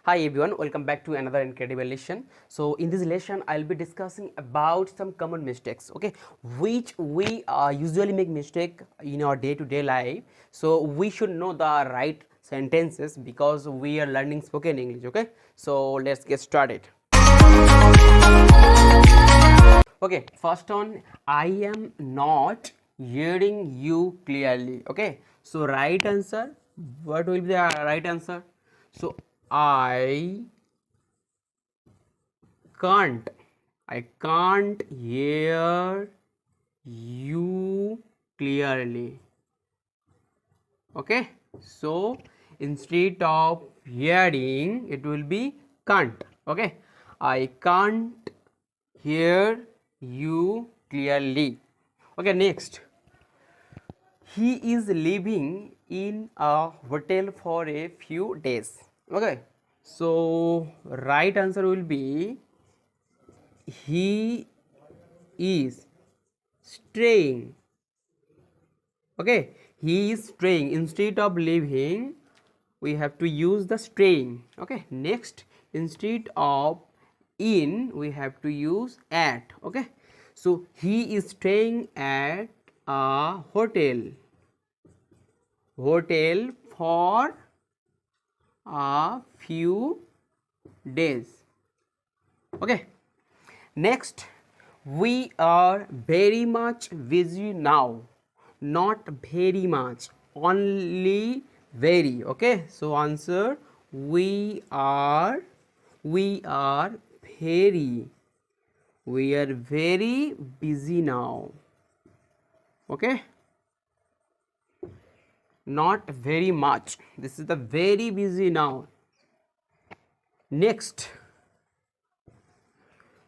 Hi everyone, welcome back to another incredible lesson. So in this lesson I'll be discussing about some common mistakes, okay, which we usually make mistake in our day-to-day life. So we should know the right sentences because we are learning spoken English, okay. So let's get started. Okay, first one, I am not hearing you clearly. Okay, so right answer, what will be the right answer? So I can't hear you clearly. Okay, so instead of hearing it will be can't. Okay, I can't hear you clearly. Okay, next, he is living in a hotel for a few days. Okay, so right answer will be he is staying. Okay, he is staying. Instead of living we have to use the staying. Okay, next, instead of in we have to use at. Okay, so he is staying at a hotel for a few days. Okay, next, we are very much busy now, not very much, only very. Okay, so answer, we are very, we are very busy now. Okay, not very much, this is the very busy now. Next,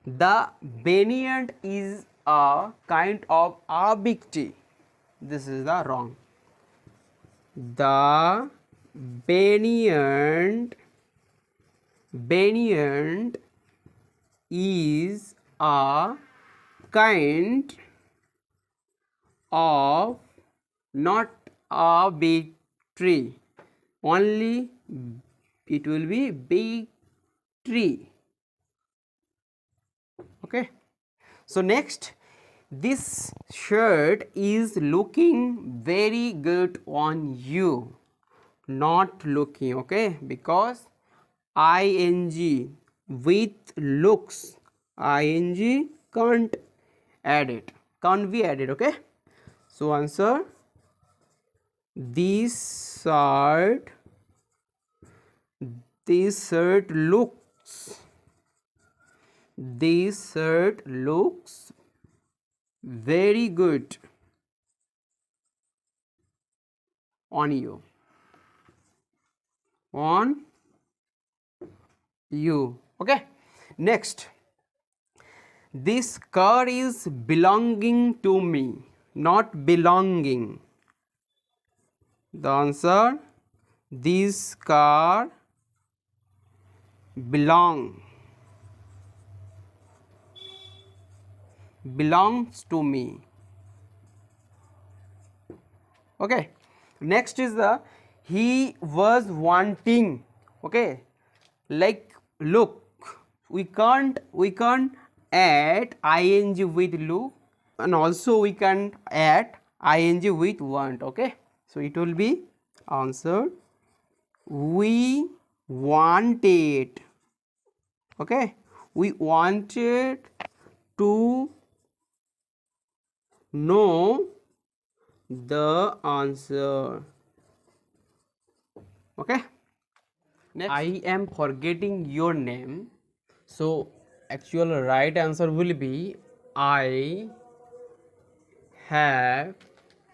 the banyan is a kind of a big tree. This is the wrong. The banyan is a kind of not a big tree. Only it will be big tree. Okay, so next, this shirt is looking very good on you, not looking. Okay, because ing with looks, ing can't add it, can't be added. Okay, so answer, this shirt looks, this shirt looks very good on you, on you. Okay, next, this car is belonging to me, not belonging. The answer, this car belongs to me. Okay, next is the he was wanting. Okay, like look, we can't add ing with look, and also we can add ing with want. Okay, so it will be answer, we wanted. Okay, we wanted to know the answer. Okay, next, I am forgetting your name. So actual right answer will be, I have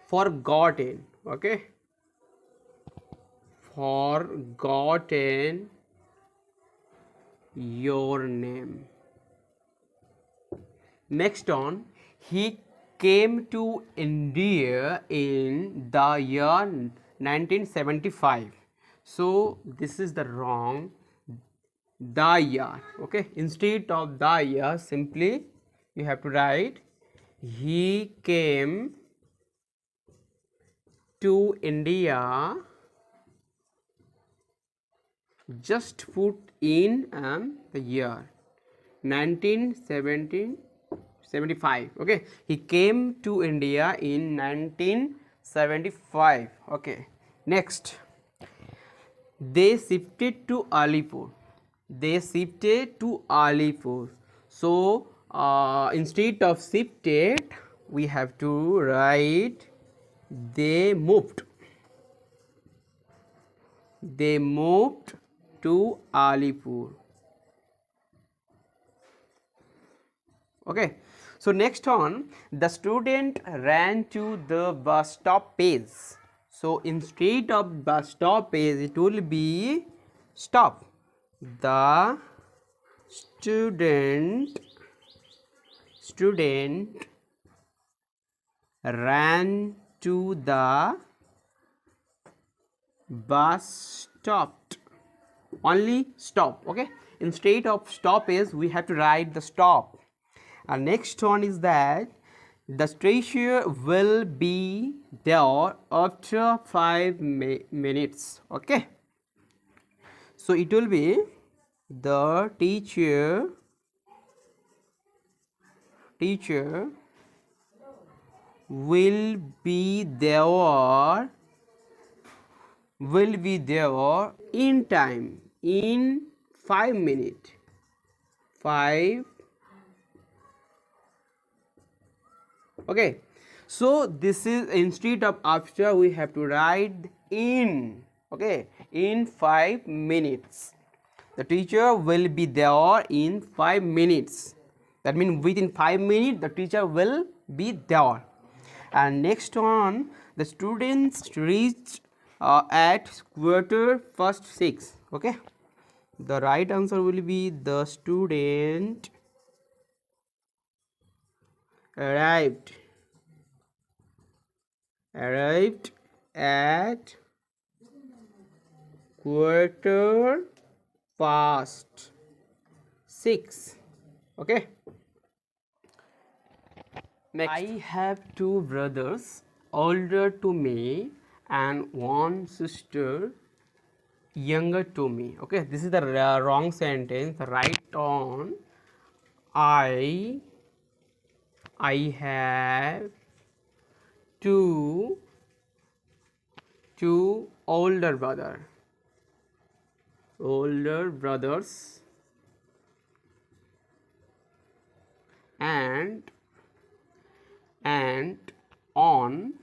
forgotten. Okay, forgotten your name. Next on, he came to India in the year 1975. So this is the wrong, the year. Okay, instead of the year, simply you have to write, he came to India Just put in the year 1975. Okay, he came to India in 1975. Okay, next, they shifted to Alipur. They shifted to Alipur. So instead of shifted, we have to write they moved. They moved to Alipur. Okay, so next one, the student ran to the bus stop page. So instead of bus stop page, it will be stop. The student ran to the bus stop. Only stop. Okay, instead of stoppage we have to write the stop. And next one is that the teacher will be there after 5 minutes. Okay, so it will be the teacher will be there in time, in 5 minutes. 5. Okay, so this is instead of after we have to write in. Okay, in 5 minutes. The teacher will be there in 5 minutes. That means within 5 minutes the teacher will be there. And next one, the students reached at 6:15. Okay, the right answer will be the student arrived at 6:15. Okay, next, I have two brothers older to me and one sister younger to me. Okay, this is the wrong sentence. Write on I have two older brothers and on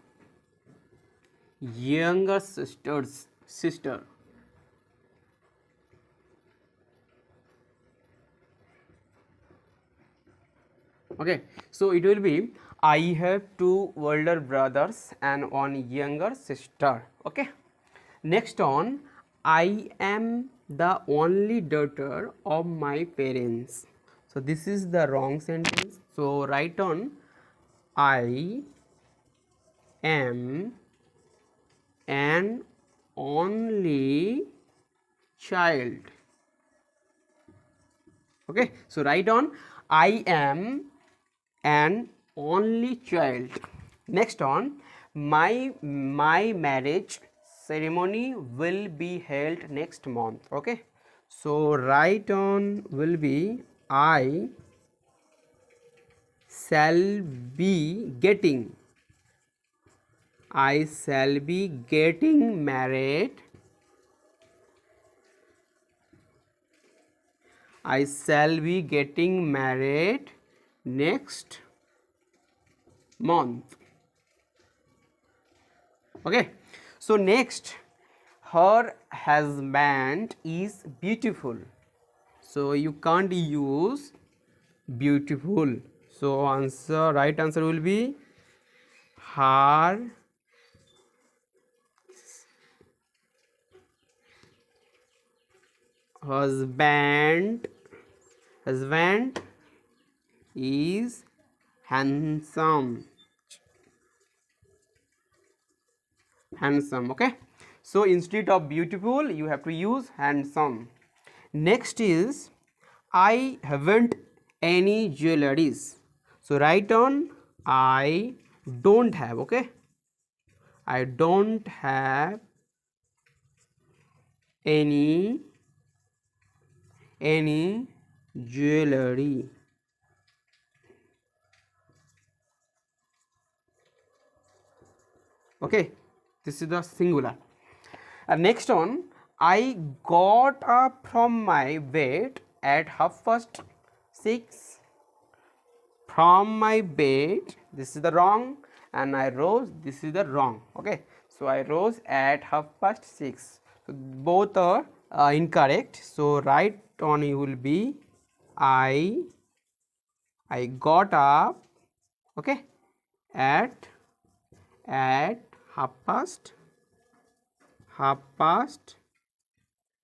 younger sister. Okay, so it will be I have two older brothers and one younger sister. Okay, next on, I am the only daughter of my parents. So this is the wrong sentence. So write on I am an only child. Okay, so write on I am an only child. Next on, my marriage ceremony will be held next month. Okay, so write on will be I shall be getting married. I shall be getting married next month. Okay, so next, her husband is beautiful. So you can't use beautiful. So right answer will be her husband is handsome. Okay, so instead of beautiful you have to use handsome. Next is I haven't any jewelries. So write on I don't have. Okay, I don't have any any jewelry. Okay, this is the singular. And next one, I got up from my bed at 6:30. From my bed, this is the wrong, and I rose, this is the wrong. Okay, so I rose at 6:30. So both are incorrect. So right on you will be I got up, okay, at half past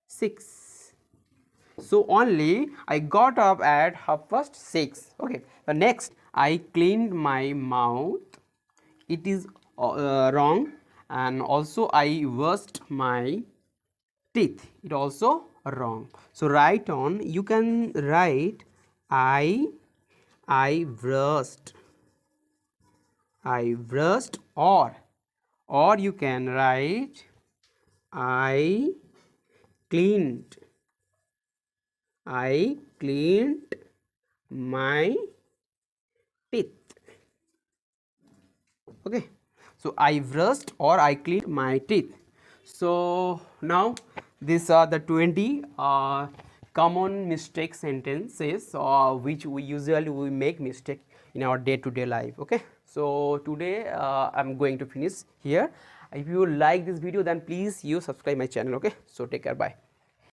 6. So only I got up at 6:30. Okay. The next, I cleaned my mouth. It is wrong, and also I washed my teeth. It also wrong. So write on. You can write I brushed. I brushed, or you can write I cleaned. I cleaned my teeth. Okay, so I brushed or I cleaned my teeth. So now these are the 20 common mistake sentences which we usually make mistake in our day-to-day life. Okay, so today I'm going to finish here. If you like this video, then please you subscribe my channel. Okay, so take care, bye.